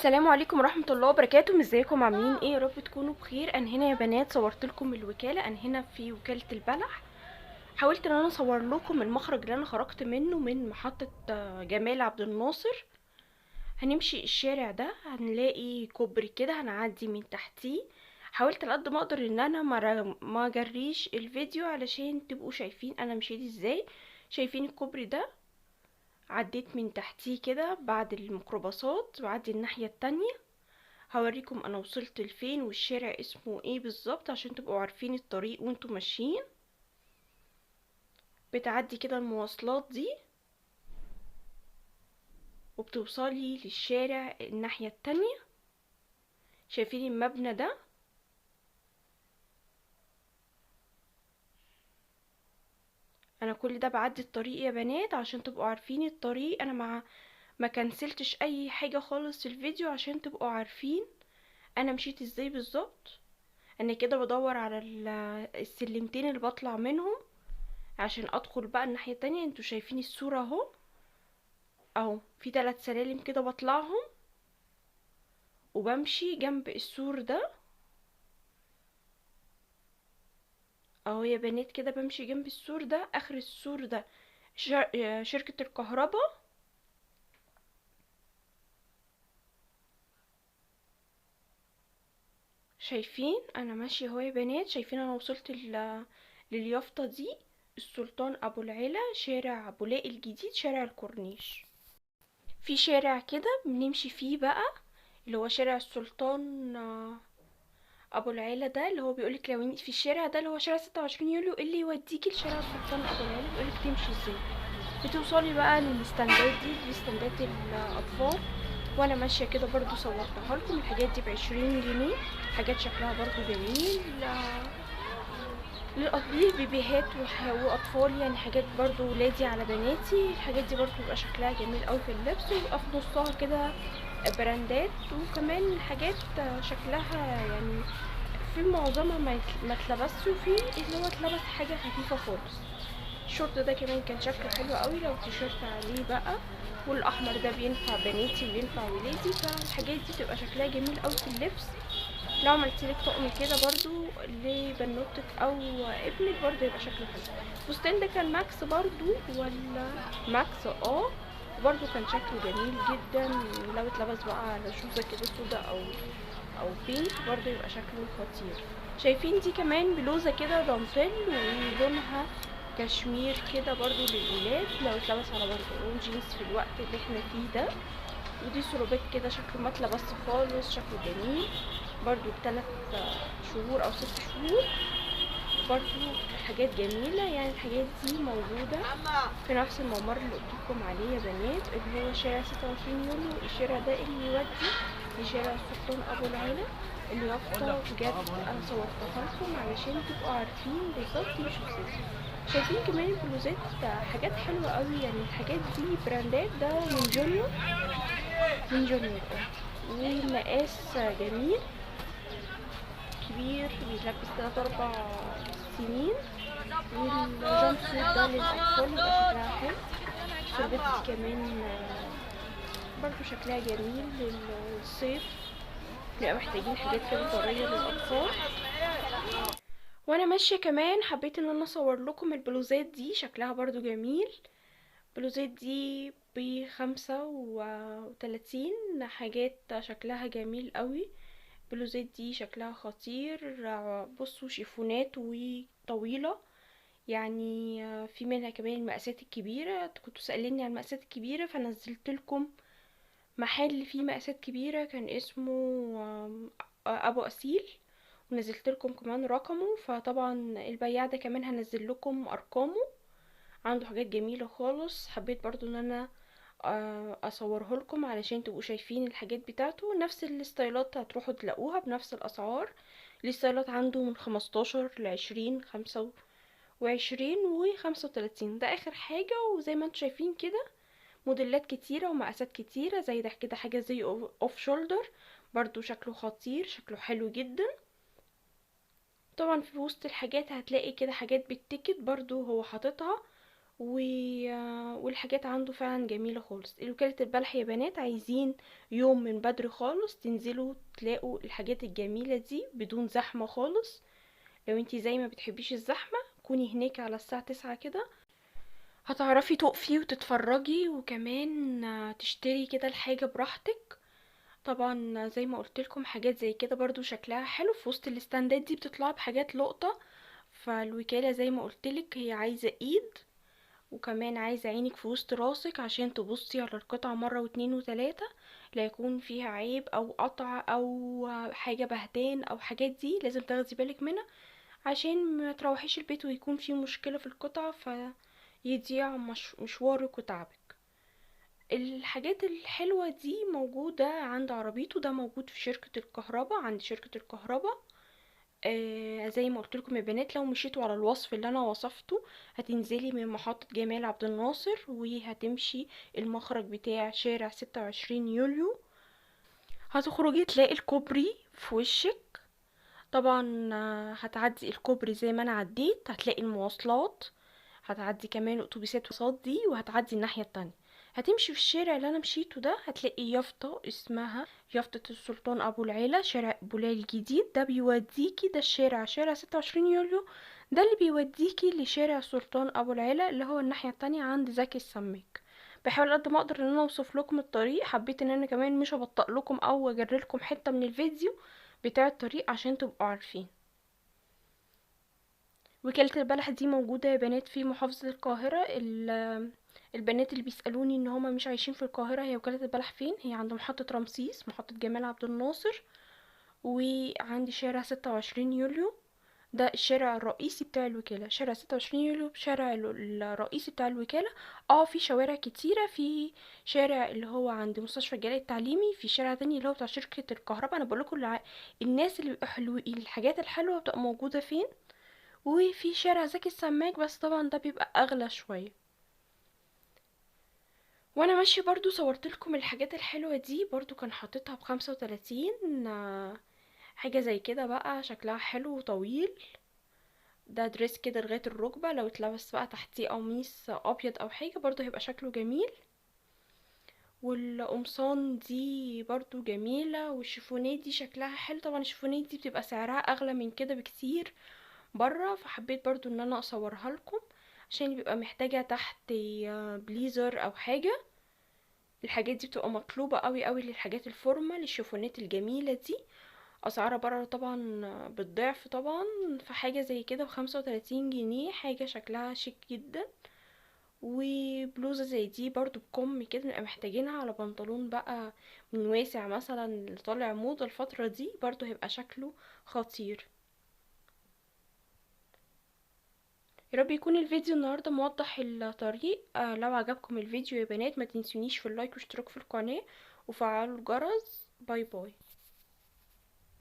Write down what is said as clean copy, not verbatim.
السلام عليكم ورحمة الله وبركاته. ازيكم عاملين ايه؟ يا رب تكونوا بخير. انا هنا يا بنات صورت لكم الوكالة، انا هنا في وكالة البلح. حاولت ان انا اصور لكم المخرج اللي انا خرجت منه من محطة جمال عبد الناصر. هنمشي الشارع ده هنلاقي كوبري كده هنعدي من تحتيه. حاولت على قد ما اقدر ان انا ما اجريش الفيديو علشان تبقوا شايفين انا مشيت ازاي. شايفين الكوبري ده؟ عديت من تحتيه كده بعد الميكروباصات وعدي الناحية التانية. هوريكم انا وصلت لفين والشارع اسمه ايه بالظبط عشان تبقوا عارفين الطريق وانتوا ماشيين. بتعدي كده المواصلات دي وبتوصلي للشارع الناحية التانية. شايفين المبنى ده؟ انا كل ده بعدي الطريق يا بنات عشان تبقوا عارفين الطريق. انا ما كنسلتش اي حاجة خالص في الفيديو عشان تبقوا عارفين انا مشيت ازاي بالظبط. انا كده بدور على السلمتين اللي بطلع منهم عشان ادخل بقى الناحية التانية. انتوا شايفين الصورة اهو في 3 سلالم كده بطلعهم وبمشي جنب السور ده اهو يا بنات. كده بمشي جنب السور ده، اخر السور ده شركة الكهرباء. شايفين انا ماشية اهو يا بنات؟ شايفين انا وصلت لليافطة دي؟ السلطان ابو العلا، شارع بولاق الجديد، شارع الكورنيش. في شارع كده بنمشي فيه بقى اللي هو شارع السلطان ابو العيلة ده، اللي هو بيقولك لو في الشارع ده اللي هو شارع 26 يوليو اللي يوديكي لشارع السلطان ابو العيلة بيقولك تمشي ازاي. بتوصلي بقى للستاندات دي ستاندات الاطفال. وانا ماشيه كده برضو صورتها لكم. الحاجات دي ب20 جنيه، حاجات شكلها برضو جميل للبيبيهات واطفال، يعني حاجات برضو ولادي على بناتي. الحاجات دي برضو بيبقى شكلها جميل قوي في اللبس، ويبقى في نصها كده براندات، وكمان حاجات شكلها يعني في معظمها ما اتلبسش، وفي اللي هو اتلبس حاجه خفيفه خالص. الشورت ده كمان كان شكله حلو قوي لو تيشيرت عليه بقى، والاحمر ده بينفع بناتي وينفع ولادي. فالحاجات دي بتبقى شكلها جميل قوي في اللبس. لو عملتيلك طقم كده برضو لبنوتك او ابنك برضو يبقى شكله حلو. الفستان ده كان ماكس برضو ولا ماكس؟ برضو كان شكله جميل جدا. لو اتلبس بقى على شوزة كده سودا او بينك برضو يبقى شكله خطير. شايفين دي كمان بلوزة كده دانتيل ولونها كشمير كده برضو للولاد لو اتلبس على بنطلون جينز في الوقت اللي احنا فيه ده. ودي سروبات كده شكله ما اتلبس خالص، شكله جميل برضو ب3 شهور او 6 شهور. برضو حاجات جميلة، يعني الحاجات دي موجودة في نفس الممر اللي قلتلكم عليه يا بنات اللي هو شارع 26 يوليو. الشارع ده اللي يودي لشارع السلطان ابو العلا. اليافطة بجد انا صورتها لكم علشان تبقوا عارفين بالظبط يمشوا ازاي. شايفين كمان البلوزات حاجات حلوة قوي، يعني الحاجات دي براندات. ده من جونيور ومقاس جميل كبير بيلبس 3 4 سنين. والجامب سوت ده للأطفال بيبقى شكلها حلو. الشربات دي كمان برضو شكلها جميل للصيف، بنبقى محتاجين حاجات كده طرية للأطفال. وانا ماشية كمان حبيت ان انا اصور لكم البلوزات دي، شكلها برضو جميل. البلوزات دي ب35، حاجات شكلها جميل قوي. البلوزات دي شكلها خطير. بصوا شيفونات وطويلة، يعني في منها كمان المقاسات الكبيرة. كنتوا سأليني عن المقاسات الكبيرة فنزلت لكم محل فيه مقاسات كبيرة كان اسمه ابو اسيل، ونزلت لكم كمان رقمه. فطبعا البياع ده كمان هنزل لكم ارقامه، عنده حاجات جميلة خالص. حبيت برضو ان انا اصوره لكم علشان تبقوا شايفين الحاجات بتاعته. نفس الستايلات هتروحوا تلاقوها بنفس الاسعار. الستايلات عنده من 15 ل20، 25 و35. ده اخر حاجة. وزي ما انتم شايفين كده موديلات كتيرة ومقاسات كتيرة. زي ده كده حاجة زي اوف شولدر برضو شكله خطير، شكله حلو جدا. طبعا في وسط الحاجات هتلاقي كده حاجات بالتيكت برضو هو حاططها، والحاجات عنده فعلا جميلة خالص. وكالة البلح يا بنات عايزين يوم من بدري خالص تنزلوا تلاقوا الحاجات الجميلة دي بدون زحمة خالص. لو انتي زي ما بتحبيش الزحمة كوني هناك على الساعة 9 كده، هتعرفي تقفي وتتفرجي، وكمان تشتري كده الحاجة براحتك. طبعا زي ما قلتلكم حاجات زي كده برضو شكلها حلو في وسط الاستندات دي، بتطلع بحاجات لقطة. فالوكالة زي ما قلتلك هي عايزة ايد، وكمان عايزة عينك في وسط راسك عشان تبصي على القطعة مرة واتنين وتلاتة، لا يكون فيها عيب او قطع او حاجة بهتان او حاجات دي لازم تاخدي بالك منها، عشان ما تروحيش البيت ويكون في مشكلة في القطعة فيضيع مشوارك وتعبك. الحاجات الحلوة دي موجودة عند عربيته، ده موجود في شركة الكهرباء، عند شركة الكهرباء. زي ما قلت لكم يا بنات، لو مشيتوا على الوصف اللي انا وصفته هتنزلي من محطة جمال عبد الناصر وهتمشي المخرج بتاع شارع 26 يوليو، هتخرجي تلاقي الكوبري في وشك. طبعا هتعدي الكوبري زي ما انا عديت هتلاقي المواصلات، هتعدي كمان الاتوبيسات وصاد دي، وهتعدي الناحية التانية. هتمشي في الشارع اللي انا مشيته ده هتلاقي يافطة اسمها يافطة السلطان ابو العيلة، شارع بولاق الجديد، ده بيوديكي، ده الشارع شارع 26 يوليو، ده اللي بيوديكي لشارع السلطان ابو العيلة اللي هو الناحية التانية عند زكي السماك. بحاول قد ما اقدر ان انا اوصف لكم الطريق، حبيت ان انا كمان مش هبطئ لكم او اجري لكم حتة من الفيديو بتاع الطريق عشان تبقوا عارفين. وكالة البلح دي موجودة يا بنات في محافظة القاهرة. البنات اللي بيسألوني ان هما مش عايشين في القاهرة، هي وكالة البلح فين؟ هي عند محطة رمسيس، محطة جمال عبد الناصر، وعندي شارع 26 يوليو، ده الشارع الرئيسي بتاع الوكالة. شارع 26 يوليو شارع الرئيسي بتاع الوكالة. في شوارع كتيرة، في شارع اللي هو عند مستشفى الجلاء التعليمي، في شارع تاني اللي هو بتاع شركة الكهرباء. انا بقولكم الناس اللي بيبقوا الحاجات الحلوة بتبقى موجودة فين. وفي شارع زكي السماك بس طبعا ده بيبقى اغلى شوية. وانا ماشي برضو صورت لكم الحاجات الحلوة دي، برضو كان حاططها ب35، حاجة زي كده بقى شكلها حلو وطويل. ده دريس كده لغاية الركبة، لو اتلبس بقى تحتيه قميص ابيض او حاجة برضو هيبقى شكله جميل. والقمصان دي برضو جميلة، والشيفونات دي شكلها حلو. طبعا الشيفونات دي بتبقى سعرها اغلى من كده بكتير برا، فحبيت برضو ان انا اصورها لكم عشان بيبقى محتاجة تحت بليزر او حاجة. الحاجات دي بتبقى مطلوبة قوي قوي للحاجات الفورمال، الشيفونات الجميلة دي اسعارها برا طبعا بالضعف طبعا. فحاجة زي كده ب35 جنيه، حاجة شكلها شيك جدا. وبلوزة زي دي برضو بكم كده نبقى محتاجينها على بنطلون بقى من واسع مثلا اللي طالع موضة الفترة دي، برضو هيبقى شكله خطير. يا رب يكون الفيديو النهاردة موضح الطريق. لو عجبكم الفيديو يا بنات ما تنسونيش في اللايك واشتراك في القناة وفعلوا الجرس. باي باي.